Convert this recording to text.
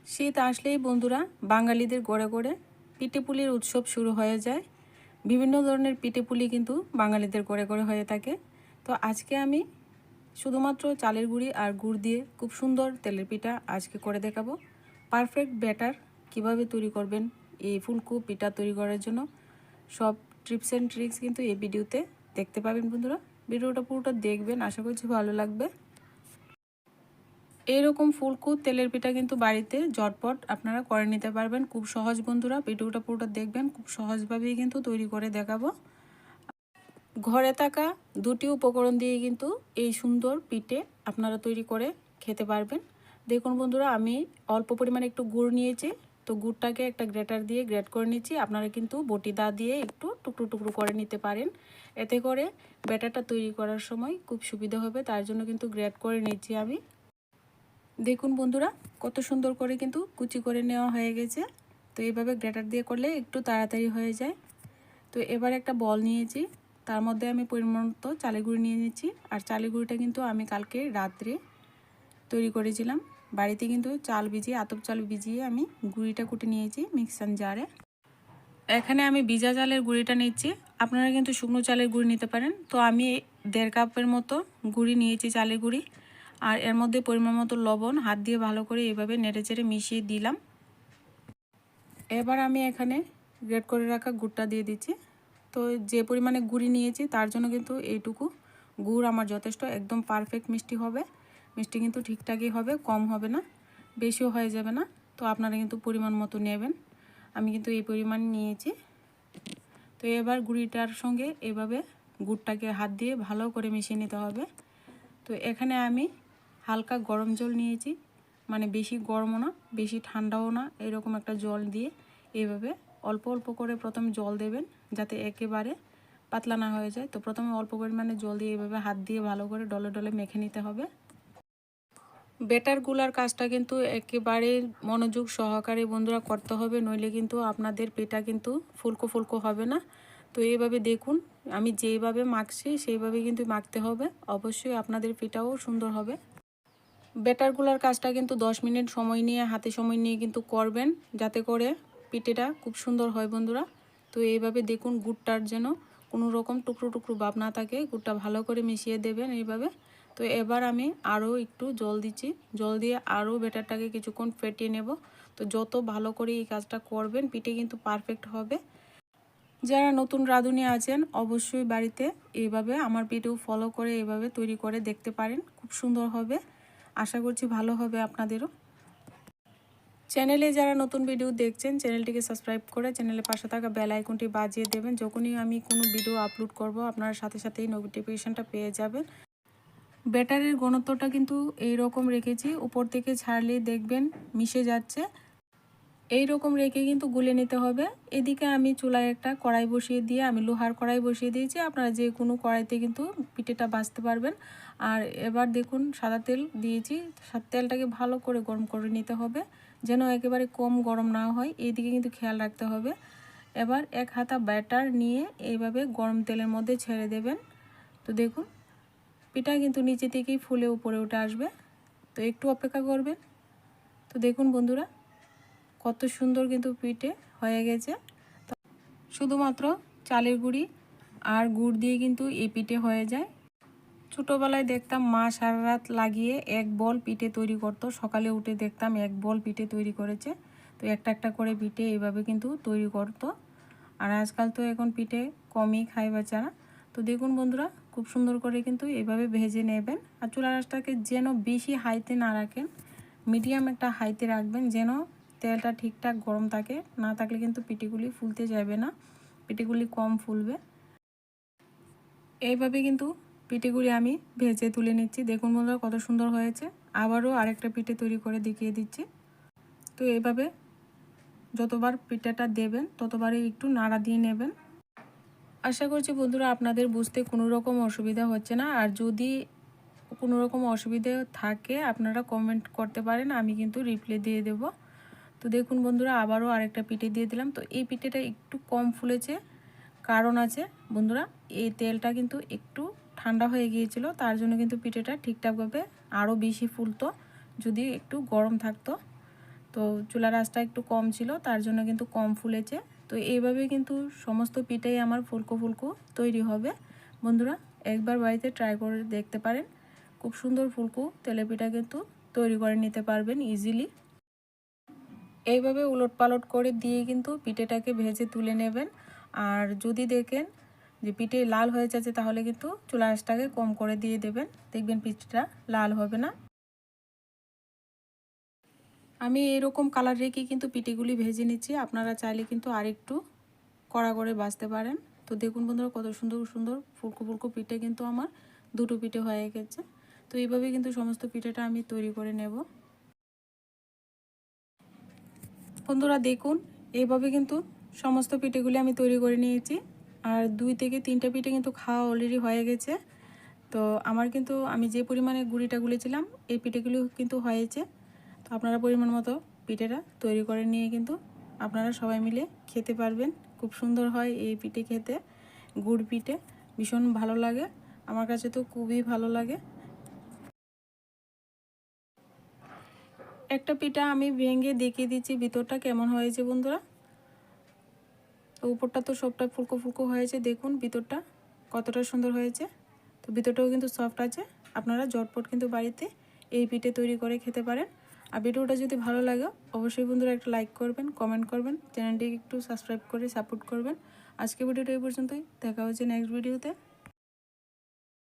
শীত আসলেই বন্ধুরা বাঙালিদের ঘরে ঘরে পিঠেপুলির উৎসব শুরু হয়ে যায়। বিভিন্ন ধরনের পিঠেপুলি কিন্তু বাঙালিদের ঘরে ঘরে হয়ে থাকে। তো আজকে আমি শুধুমাত্র চালের গুঁড়ি আর গুড় দিয়ে খুব সুন্দর তেলের পিঠা আজকে করে দেখাবো। পারফেক্ট ব্যাটার কিভাবে তৈরি করবেন এই ফুলকো পিঠা তৈরি করার জন্য সব টিপস অ্যান্ড ট্রিক্স কিন্তু এই ভিডিওতে দেখতে পাবেন বন্ধুরা। ভিডিওটা পুরোটা দেখবেন, আশা করছি ভালো লাগবে। এইরকম ফুলকো তেলের পিঠা কিন্তু বাড়িতে ঝটপট আপনারা করে নিতে পারবেন, খুব সহজ বন্ধুরা। ভিডিওটা পুরোটা দেখবেন, খুব সহজভাবেই কিন্তু তৈরি করে দেখাবো। ঘরে থাকা দুটি উপকরণ দিয়ে কিন্তু এই সুন্দর পিঠে আপনারা তৈরি করে খেতে পারবেন। দেখুন বন্ধুরা, আমি অল্প পরিমাণে একটু গুড় নিয়েছি। তো গুড়টাকে একটা গ্রেটার দিয়ে গ্রেট করে নিচ্ছি। আপনারা কিন্তু বটি দা দিয়ে একটু টুকরো টুকরো করে নিতে পারেন, এতে করে ব্যাটারটা তৈরি করার সময় খুব সুবিধা হবে। তার জন্য কিন্তু গ্রেট করে নিচ্ছি আমি। দেখুন বন্ধুরা, কত সুন্দর করে কিন্তু কুচি করে নেওয়া হয়ে গেছে। তো এইভাবে গ্রেটার দিয়ে করলে একটু তাড়াতাড়ি হয়ে যায়। তো এবার একটা বল নিয়েছি, তার মধ্যে আমি পরিমাণ মতো চালের গুঁড়ি নিয়ে নিচ্ছি। আর চালের গুঁড়িটা কিন্তু আমি কালকে রাত্রে তৈরি করেছিলাম। বাড়িতে কিন্তু চাল ভিজিয়ে, আতপ চাল ভিজিয়ে আমি গুঁড়িটা কুটে নিয়েছি মিক্সার জারে। এখানে আমি ভিজা চালের গুঁড়িটা নিচ্ছি, আপনারা কিন্তু শুকনো চালের গুঁড়ি নিতে পারেন। তো আমি 1.5 কাপের মতো গুঁড়ি নিয়েছি চালের গুঁড়ি। আর এর মধ্যে পরিমাণ মতো লবণ হাত দিয়ে ভালো করে এইভাবে নেড়েচেড়ে মিশিয়ে দিলাম। এবার আমি এখানে গ্রেট করে রাখা গুড়টা দিয়ে দিচ্ছি। তো যে পরিমাণে গুঁড়ি নিয়েছি তার জন্য কিন্তু এইটুকু গুড় আমার যথেষ্ট, একদম পারফেক্ট মিষ্টি হবে। মিষ্টি কিন্তু ঠিকঠাকই হবে, কম হবে না, বেশিও হয়ে যাবে না। তো আপনারা কিন্তু পরিমাণ মতো নেবেন, আমি কিন্তু এই পরিমাণ নিয়েছি। তো এবার গুঁড়িটার সঙ্গে এভাবে গুড়টাকে হাত দিয়ে ভালো করে মিশিয়ে নিতে হবে। তো এখানে আমি হালকা গরম জল নিয়েছি, মানে বেশি গরমও না বেশি ঠান্ডাও না, এরকম একটা জল দিয়ে এইভাবে অল্প অল্প করে প্রথমে জল দেবেন, যাতে একেবারে পাতলা না হয়ে যায়। তো প্রথমে অল্প পরিমাণে জল দিয়ে এইভাবে হাত দিয়ে ভালো করে ডলে ডলে মেখে নিতে হবে। ব্যাটার গুলার কাজটা কিন্তু একেবারে মনোযোগ সহকারে বন্ধুরা করতে হবে, নইলে কিন্তু আপনাদের পিঠা কিন্তু ফুলকো ফুলকো হবে না। তো এইভাবে দেখুন, আমি যেইভাবে মাখছি সেইভাবে কিন্তু মাখতে হবে, অবশ্যই আপনাদের পিঠাও সুন্দর হবে। ব্যাটারগুলোর কাজটা কিন্তু 10 মিনিট সময় নিয়ে, হাতে সময় নিয়ে কিন্তু করবেন, যাতে করে পিঠেটা খুব সুন্দর হয় বন্ধুরা। তো এইভাবে দেখুন, গুড়টার যেন কোনো রকম টুকরো টুকরো ভাব না থাকে, গুড়টা ভালো করে মিশিয়ে দেবেন এইভাবে। তো এবার আমি আরও একটু জল দিচ্ছি, জল দিয়ে আরও ব্যাটারটাকে কিছুক্ষণ ফেটিয়ে নেব। তো যত ভালো করে এই কাজটা করবেন পিঠে কিন্তু পারফেক্ট হবে। যারা নতুন রাঁধুনি আছেন অবশ্যই বাড়িতে এইভাবে আমার ভিডিও ফলো করে এইভাবে তৈরি করে দেখতে পারেন, খুব সুন্দর হবে। আশা করছি ভালো হবে আপনাদেরও। চ্যানেলে যারা নতুন ভিডিও দেখছেন চ্যানেলটিকে সাবস্ক্রাইব করে চ্যানেলের পাশে থাকা বেল আইকনটি বাজিয়ে দেবেন। যখনই আমি কোনো ভিডিও আপলোড করব আপনারা সাথে সাথেই নোটিফিকেশনটা পেয়ে যাবেন। ব্যাটারের ঘনত্বটা কিন্তু এই রকম রেখেছি, উপর থেকে ছাড়লেই দেখবেন মিশে যাচ্ছে। এই রকম রেখে কিন্তু গুলে নিতে হবে। এদিকে আমি চুলায় একটা কড়াই বসিয়ে দিয়ে, আমি লোহার কড়াই বসিয়ে দিয়েছি, আপনারা যে কোনো কড়াইতে কিন্তু পিঠেটা ভাজতে পারবেন। আর এবার দেখুন সাদা তেল দিয়েছি, তেলটাকে ভালো করে গরম করে নিতে হবে, যেন একেবারে কম গরম না হয়, এইদিকে কিন্তু খেয়াল রাখতে হবে। এবার 1 হাতা ব্যাটার নিয়ে এইভাবে গরম তেলের মধ্যে ছেড়ে দেবেন। তো দেখুন পিঠা কিন্তু নিচে থেকেই ফুলে উপরে উঠে আসবে, তো একটু অপেক্ষা করবেন। তো দেখুন বন্ধুরা, কত সুন্দর কিন্তু পিঠে হয়ে গেছে। শুধুমাত্র চালের গুঁড়ি আর গুড় দিয়ে কিন্তু এই পিঠে হয়ে যায়। ছোটোবেলায় দেখতাম মা সারা রাত লাগিয়ে 1 বল পিঠে তৈরি করতো, সকালে উঠে দেখতাম 1 বল পিঠে তৈরি করেছে। তো একটা একটা করে পিঠে এইভাবে কিন্তু তৈরি করতো। আর আজকাল তো এখন পিঠে কমই খায় বাচ্চারা। তো দেখুন বন্ধুরা, খুব সুন্দর করে কিন্তু এইভাবে ভেজে নেবেন। আর চুলার আঁচটাকে যেন বেশি হাইতে না রাখেন, মিডিয়াম একটা হাইতে রাখবেন, যেন তেলটা ঠিকঠাক গরম থাকে, না থাকলে কিন্তু পিঠেগুলি ফুলতে যাবে না, পিঠেগুলি কম ফুলবে। এইভাবে কিন্তু পিঠেগুলি আমি ভেজে তুলে নিচ্ছি। দেখুন বন্ধুরা কত সুন্দর হয়েছে। আবারও আরেকটা পিঠে তৈরি করে দেখিয়ে দিচ্ছি। তো এইভাবে যতবার পিঠাটা দেবেন ততবারই একটু নাড়া দিয়ে নেবেন। আশা করছি বন্ধুরা আপনাদের বুঝতে কোনো রকম অসুবিধা হচ্ছে না। আর যদি কোনো রকম অসুবিধা থাকে আপনারা কমেন্ট করতে পারেন, আমি কিন্তু রিপ্লাই দিয়ে দেব। তো দেখুন বন্ধুরা, আবারও আরেকটা পিঠে দিয়ে দিলাম। তো এই পিঠেটা একটু কম ফুলেছে, কারণ আছে বন্ধুরা, এই তেলটা কিন্তু একটু ঠান্ডা হয়ে গিয়েছিল, তার জন্য কিন্তু পিঠেটা ঠিকঠাকভাবে আরও বেশি ফুলতো যদি একটু গরম থাকতো। তো চুলার আঁচটা একটু কম ছিল, তার জন্য কিন্তু কম ফুলেছে। তো এইভাবে কিন্তু সমস্ত পিঠাই আমার ফুলকো ফুলকো তৈরি হবে। বন্ধুরা একবার বাড়িতে ট্রাই করে দেখতে পারেন, খুব সুন্দর ফুলকো তেলেপিঠা কিন্তু তৈরি করে নিতে পারবেন ইজিলি। এইভাবে উলট পালট করে দিয়ে কিন্তু পিঠেটাকে ভেজে তুলে নেবেন। আর যদি দেখেন যে পিঠে লাল হয়ে যাচ্ছে তাহলে কিন্তু চুলা আঁচটাকে কম করে দিয়ে দেবেন, দেখবেন পিঠেটা লাল হবে না। আমি এরকম কালার রেখে কিন্তু পিঠেগুলি ভেজে নিচ্ছি, আপনারা চাইলে কিন্তু আরেকটু কড়া করে ভাজতে পারেন। তো দেখুন বন্ধুরা কত সুন্দর সুন্দর ফুলকো ফুলকো পিঠে কিন্তু আমার দুটো পিঠে হয়ে গেছে। তো এইভাবে কিন্তু সমস্ত পিঠেটা আমি তৈরি করে নেব। বন্ধুরা দেখুন এইভাবে কিন্তু সমস্ত পিঠেগুলি আমি তৈরি করে নিয়েছি। আর 2 থেকে 3টা পিঠে কিন্তু খাওয়া অলরেডি হয়ে গেছে। তো আমার কিন্তু আমি যে পরিমাণে গুঁড়িটা গুলেছিলাম এই পিঠেগুলি কিন্তু হয়েছে। তো আপনারা পরিমাণ মতো পিঠেটা তৈরি করে নিয়ে কিন্তু আপনারা সবাই মিলে খেতে পারবেন। খুব সুন্দর হয় এই পিঠে খেতে, গুড় পিঠে ভীষণ ভালো লাগে, আমার কাছে তো খুবই ভালো লাগে। একটা পিঠা আমি ভেঙে দেখিয়ে দিচ্ছি ভিতরটা কেমন হয়েছে বন্ধুরা। তো উপরটা তো সবটা ফুলকো ফুলকো হয়েছে, দেখুন ভিতরটা কতটা সুন্দর হয়েছে। তো ভিতরটাও কিন্তু সফট আছে। আপনারা ঝটপট কিন্তু বাড়িতে এই পিঠে তৈরি করে খেতে পারেন। আর ভিডিওটা যদি ভালো লাগে অবশ্যই বন্ধুরা একটা লাইক করবেন, কমেন্ট করবেন, চ্যানেলটিকে একটু সাবস্ক্রাইব করে সাপোর্ট করবেন। আজকে ভিডিওটা এই পর্যন্তই, দেখা হচ্ছে নেক্সট ভিডিওতে।